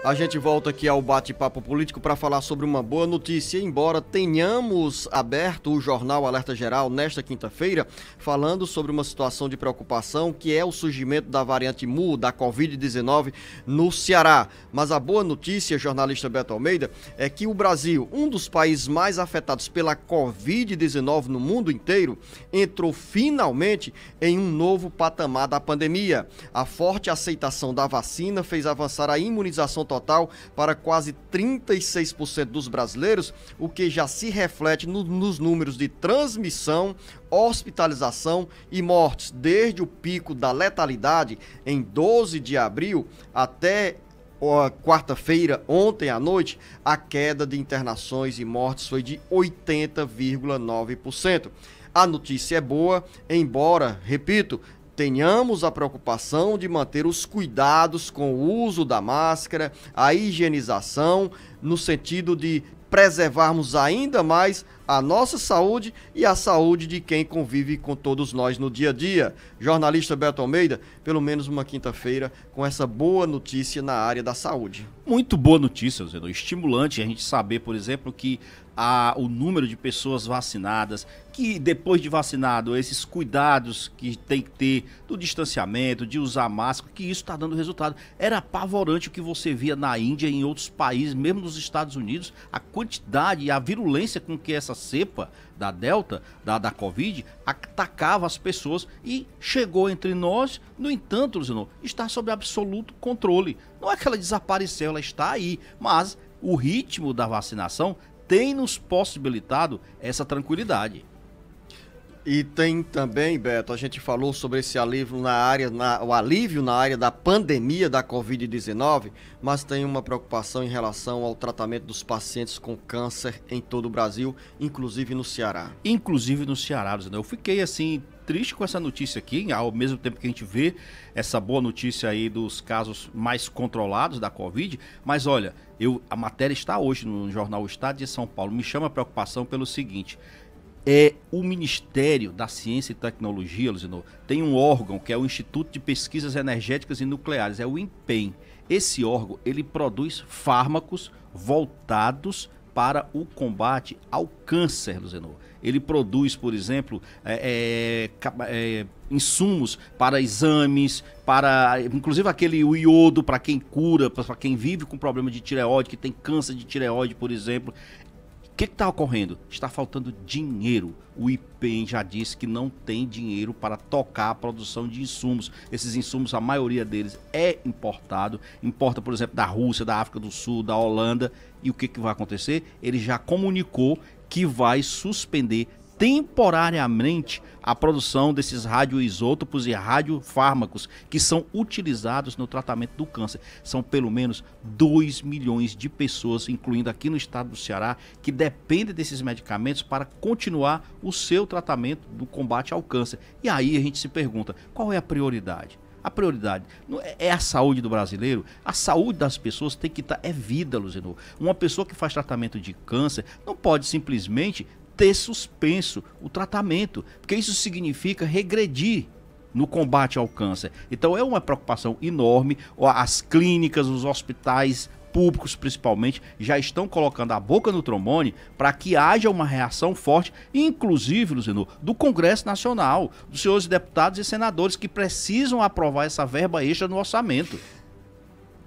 A gente volta aqui ao bate-papo político para falar sobre uma boa notícia. Embora tenhamos aberto o jornal Alerta Geral nesta quinta-feira, falando sobre uma situação de preocupação que é o surgimento da variante Mu, da Covid-19 no Ceará. Mas a boa notícia, jornalista Beto Almeida, é que o Brasil, um dos países mais afetados pela Covid-19 no mundo inteiro, entrou finalmente em um novo patamar da pandemia. A forte aceitação da vacina fez avançar a imunização total para quase 36% dos brasileiros, o que já se reflete nos números de transmissão, hospitalização e mortes. Desde o pico da letalidade em 12 de abril até quarta-feira, ontem à noite, a queda de internações e mortes foi de 80,9%. A notícia é boa, embora, repito, tenhamos a preocupação de manter os cuidados com o uso da máscara, a higienização, no sentido de preservarmos ainda mais a nossa saúde e a saúde de quem convive com todos nós no dia a dia. Jornalista Beto Almeida, pelo menos uma quinta-feira com essa boa notícia na área da saúde. Muito boa notícia, Zeno. Estimulante a gente saber, por exemplo, que o número de pessoas vacinadas, que depois de vacinado, esses cuidados que tem que ter do distanciamento, de usar máscara, que isso está dando resultado. Era apavorante o que você via na Índia e em outros países, mesmo nos Estados Unidos, a quantidade e a virulência com que essa cepa da Delta, da Covid, atacava as pessoas e chegou entre nós. No entanto, Luciano, está sob absoluto controle. Não é que ela desapareceu, ela está aí, mas o ritmo da vacinação tem nos possibilitado essa tranquilidade. E tem também, Beto, a gente falou sobre esse alívio o alívio na área da pandemia da Covid-19, mas tem uma preocupação em relação ao tratamento dos pacientes com câncer em todo o Brasil, inclusive no Ceará. Inclusive no Ceará, eu fiquei assim triste com essa notícia aqui, ao mesmo tempo que a gente vê essa boa notícia aí dos casos mais controlados da Covid, mas olha, a matéria está hoje no jornal O Estado de São Paulo, me chama a preocupação pelo seguinte: o Ministério da Ciência e Tecnologia, Luciano, tem um órgão que é o Instituto de Pesquisas Energéticas e Nucleares, é o INPEM. Esse órgão, ele produz fármacos voltados para o combate ao câncer, Luciano. Ele produz, por exemplo, insumos para exames, inclusive o iodo para quem cura, para quem vive com problema de tireoide, que tem câncer de tireoide, por exemplo. O que está ocorrendo? Está faltando dinheiro. O IPEM já disse que não tem dinheiro para tocar a produção de insumos. Esses insumos, a maioria deles é importado. Importa, por exemplo, da Rússia, da África do Sul, da Holanda. E o que vai acontecer? Ele já comunicou que vai suspender temporariamente a produção desses radioisótopos e radiofármacos que são utilizados no tratamento do câncer. São pelo menos 2 milhões de pessoas, incluindo aqui no estado do Ceará, que dependem desses medicamentos para continuar o seu tratamento do combate ao câncer. E aí a gente se pergunta, qual é a prioridade? A prioridade é a saúde do brasileiro. A saúde das pessoas tem que estar... É vida, Luciano. Uma pessoa que faz tratamento de câncer não pode simplesmente ter suspenso o tratamento, porque isso significa regredir no combate ao câncer. Então é uma preocupação enorme. As clínicas, os hospitais públicos principalmente, já estão colocando a boca no trombone para que haja uma reação forte, inclusive, Luciano, do Congresso Nacional, dos senhores deputados e senadores que precisam aprovar essa verba extra no orçamento.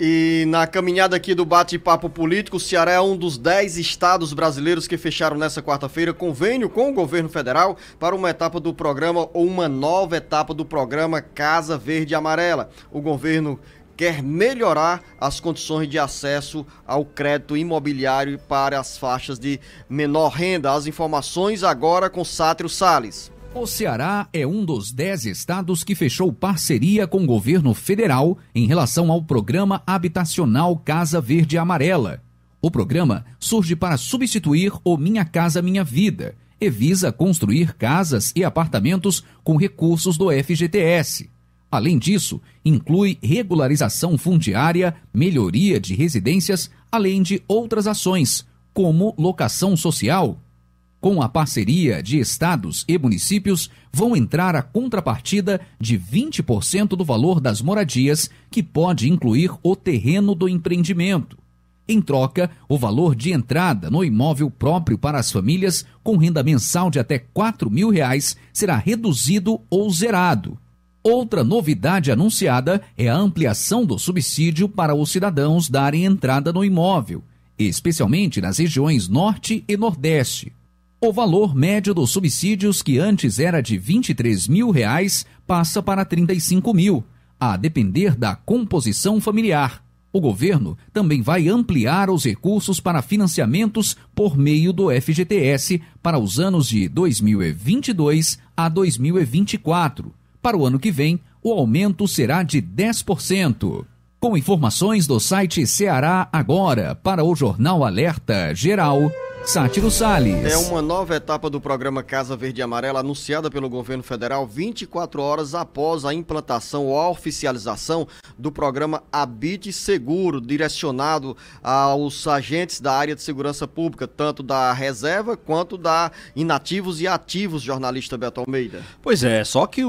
E na caminhada aqui do bate-papo político, o Ceará é um dos 10 estados brasileiros que fecharam nessa quarta-feira convênio com o governo federal para uma etapa do programa ou uma nova etapa do programa Casa Verde e Amarela. O governo quer melhorar as condições de acesso ao crédito imobiliário para as faixas de menor renda. As informações agora com Sátiro Salles. O Ceará é um dos 10 estados que fechou parceria com o governo federal em relação ao programa habitacional Casa Verde e Amarela. O programa surge para substituir o Minha Casa Minha Vida e visa construir casas e apartamentos com recursos do FGTS. Além disso, inclui regularização fundiária, melhoria de residências, além de outras ações, como locação social. Com a parceria de estados e municípios, vão entrar a contrapartida de 20% do valor das moradias, que pode incluir o terreno do empreendimento. Em troca, o valor de entrada no imóvel próprio para as famílias com renda mensal de até R$ 4.000 será reduzido ou zerado. Outra novidade anunciada é a ampliação do subsídio para os cidadãos darem entrada no imóvel, especialmente nas regiões Norte e Nordeste. O valor médio dos subsídios, que antes era de R$ 23.000, passa para R$ 35.000, a depender da composição familiar. O governo também vai ampliar os recursos para financiamentos por meio do FGTS para os anos de 2022 a 2024. Para o ano que vem, o aumento será de 10%. Com informações do site Ceará Agora para o Jornal Alerta Geral, Sátiro Salles. É uma nova etapa do programa Casa Verde e Amarela anunciada pelo governo federal 24 horas após a implantação ou a oficialização do programa Habite Seguro, direcionado aos agentes da área de segurança pública, tanto da reserva quanto da inativos e ativos, jornalista Beto Almeida. Pois é, só que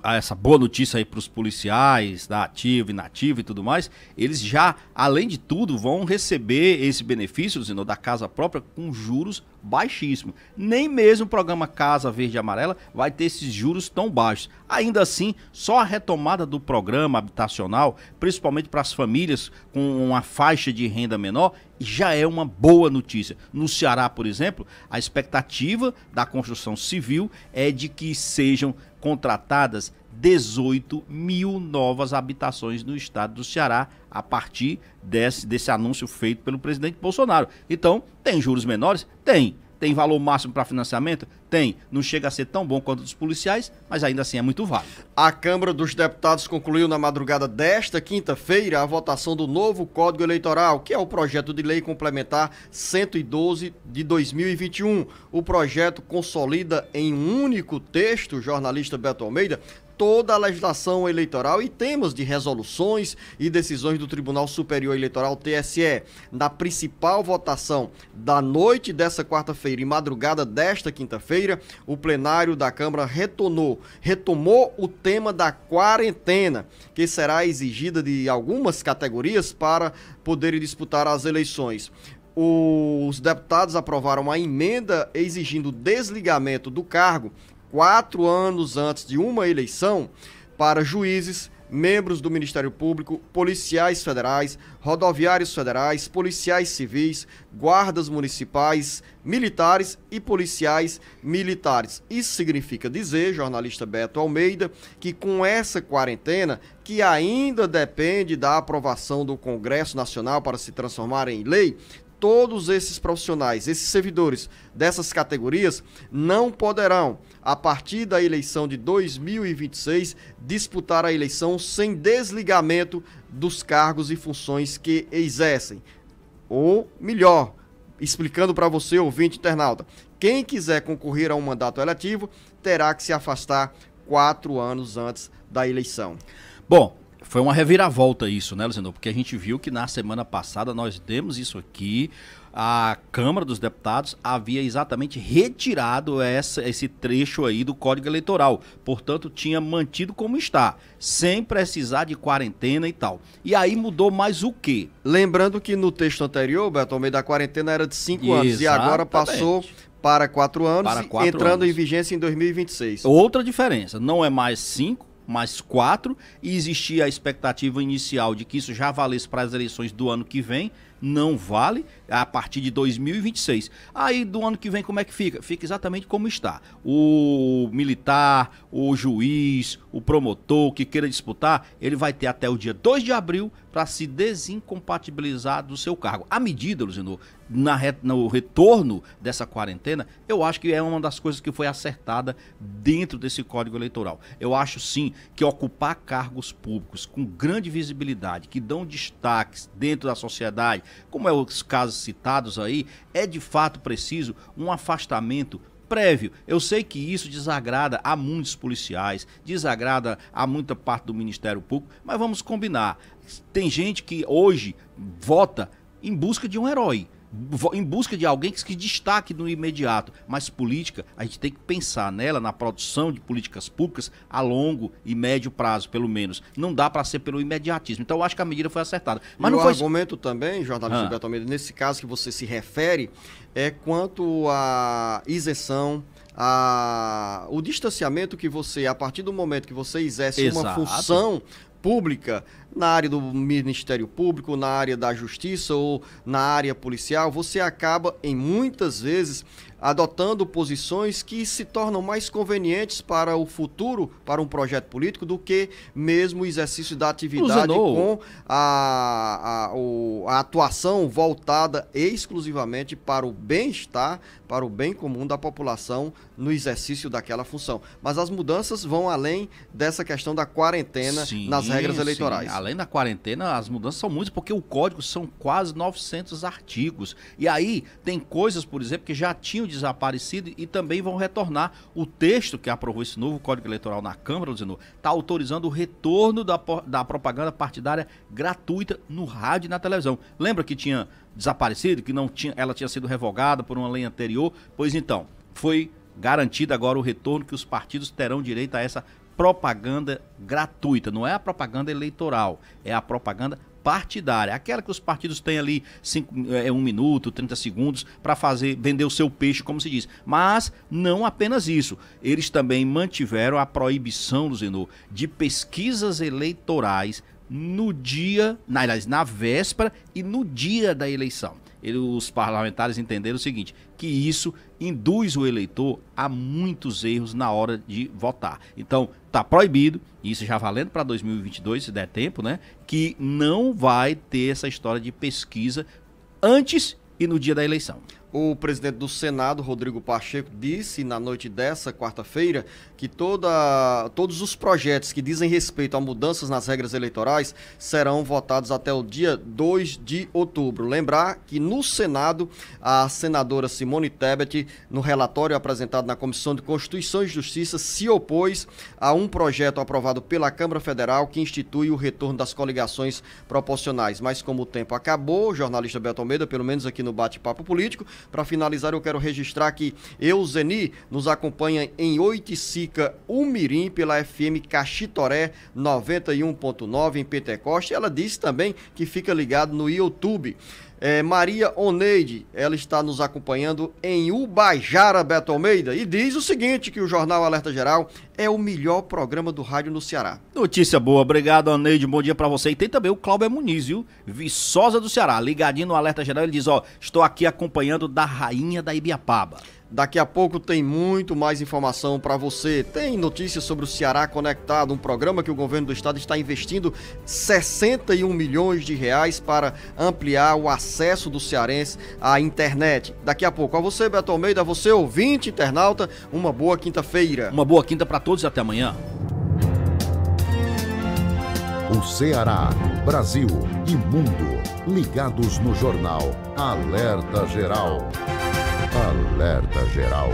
essa boa notícia aí para os policiais, da ativo, inativo e tudo mais, eles já, além de tudo, vão receber esse benefício, da casa própria com juros baixíssimos. Nem mesmo o programa Casa Verde e Amarela vai ter esses juros tão baixos. Ainda assim, só a retomada do programa habitacional, principalmente para as famílias com uma faixa de renda menor, já é uma boa notícia. No Ceará, por exemplo, a expectativa da construção civil é de que sejam contratadas 18 mil novas habitações no estado do Ceará a partir desse anúncio feito pelo presidente Bolsonaro. Então, tem juros menores? Tem. Tem valor máximo para financiamento? Tem. Não chega a ser tão bom quanto dos policiais, mas ainda assim é muito válido. A Câmara dos Deputados concluiu na madrugada desta quinta-feira a votação do novo Código Eleitoral, que é o projeto de lei complementar 112 de 2021. O projeto consolida em um único texto, jornalista Beto Almeida, toda a legislação eleitoral e temas de resoluções e decisões do Tribunal Superior Eleitoral, TSE. Na principal votação da noite dessa quarta-feira e madrugada desta quinta-feira, o plenário da Câmara retomou o tema da quarentena, que será exigida de algumas categorias para poderem disputar as eleições. Os deputados aprovaram a emenda exigindo o desligamento do cargo 4 anos antes de uma eleição para juízes, membros do Ministério Público, policiais federais, rodoviários federais, policiais civis, guardas municipais, militares e policiais militares. Isso significa dizer, jornalista Beto Almeida, que com essa quarentena, que ainda depende da aprovação do Congresso Nacional para se transformar em lei, todos esses profissionais, esses servidores dessas categorias não poderão, a partir da eleição de 2026, disputar a eleição sem desligamento dos cargos e funções que exercem. Ou melhor, explicando para você, ouvinte internauta, quem quiser concorrer a um mandato eletivo terá que se afastar 4 anos antes da eleição. Bom, foi uma reviravolta isso, né, Luciano? Porque a gente viu que na semana passada nós demos isso aqui, a Câmara dos Deputados havia exatamente retirado esse trecho aí do Código Eleitoral. Portanto, tinha mantido como está, sem precisar de quarentena e tal. E aí mudou mais o quê? Lembrando que no texto anterior, Beto Almeida, a quarentena era de 5 anos e agora passou para 4 anos, entrando em vigência em 2026. Outra diferença, não é mais 5, mais 4, e existia a expectativa inicial de que isso já valesse para as eleições do ano que vem. Não vale a partir de 2026. Aí do ano que vem como é que fica? Fica exatamente como está. O militar, o juiz, o promotor que queira disputar, ele vai ter até o dia 2 de abril para se desincompatibilizar do seu cargo. A medida, Luciano, no retorno dessa quarentena, eu acho que é uma das coisas que foi acertada dentro desse Código Eleitoral. Eu acho sim que ocupar cargos públicos com grande visibilidade, que dão destaques dentro da sociedade, como é os casos citados aí, é de fato preciso um afastamento prévio. Eu sei que isso desagrada a muitos policiais, desagrada a muita parte do Ministério Público, mas vamos combinar. Tem gente que hoje vota em busca de um herói, em busca de alguém que se destaque no imediato. Mas política, a gente tem que pensar nela, na produção de políticas públicas a longo e médio prazo, pelo menos. Não dá para ser pelo imediatismo. Então eu acho que a medida foi acertada. Mas não o foi... argumento também, jornalista Beto Almeida, nesse caso que você se refere, é quanto à isenção, o distanciamento que você, a partir do momento que você exerce uma função pública, na área do Ministério Público, na área da Justiça ou na área policial, você acaba, em muitas vezes, adotando posições que se tornam mais convenientes para o futuro, para um projeto político, do que mesmo o exercício da atividade com a atuação voltada exclusivamente para o bem-estar, para o bem comum da população no exercício daquela função. Mas as mudanças vão além dessa questão da quarentena nas regras eleitorais. Além da quarentena, as mudanças são muitas, porque o código são quase 900 artigos. E aí tem coisas, por exemplo, que já tinham desaparecido e também vão retornar. O texto que aprovou esse novo Código Eleitoral na Câmara, está autorizando o retorno da propaganda partidária gratuita no rádio e na televisão. Lembra que tinha desaparecido, que não tinha, ela tinha sido revogada por uma lei anterior? Pois então, foi garantido agora o retorno, que os partidos terão direito a essa propaganda gratuita. Não é a propaganda eleitoral, é a propaganda partidária, aquela que os partidos têm ali 1 minuto, 30 segundos para vender o seu peixe, como se diz. Mas não apenas isso, eles também mantiveram a proibição, Zenô, de pesquisas eleitorais no dia, na véspera e no dia da eleição. Os parlamentares entenderam o seguinte, que isso induz o eleitor a muitos erros na hora de votar. Então, está proibido, isso já valendo para 2022, se der tempo, né? Que não vai ter essa história de pesquisa antes e no dia da eleição. O presidente do Senado, Rodrigo Pacheco, disse na noite dessa quarta-feira que todos os projetos que dizem respeito a mudanças nas regras eleitorais serão votados até o dia 2 de outubro. Lembrar que no Senado, a senadora Simone Tebet, no relatório apresentado na Comissão de Constituição e Justiça, se opôs a um projeto aprovado pela Câmara Federal que institui o retorno das coligações proporcionais. Mas como o tempo acabou, o jornalista Beto Almeida, pelo menos aqui no Bate-Papo Político, para finalizar, eu quero registrar que Euzeni nos acompanha em Oiticica, Umirim, pela FM Caxitoré 91.9 em Pentecoste. Ela disse também que fica ligado no YouTube. Maria Oneide, ela está nos acompanhando em Ubajara, Beto Almeida, e diz o seguinte, que o Jornal Alerta Geral é o melhor programa do rádio no Ceará. Notícia boa, obrigado, Oneide, bom dia pra você. E tem também o Cláudio Muniz, viu? Viçosa do Ceará, ligadinho no Alerta Geral, ele diz, estou aqui acompanhando da Rainha da Ibiapaba. Daqui a pouco tem muito mais informação para você. Tem notícias sobre o Ceará Conectado, um programa que o governo do estado está investindo 61 milhões de reais para ampliar o acesso do cearense à internet. Daqui a pouco, a você, Beto Almeida, a você, ouvinte, internauta, uma boa quinta-feira. Uma boa quinta para todos e até amanhã. O Ceará, Brasil e mundo ligados no jornal Alerta Geral. Alerta Geral.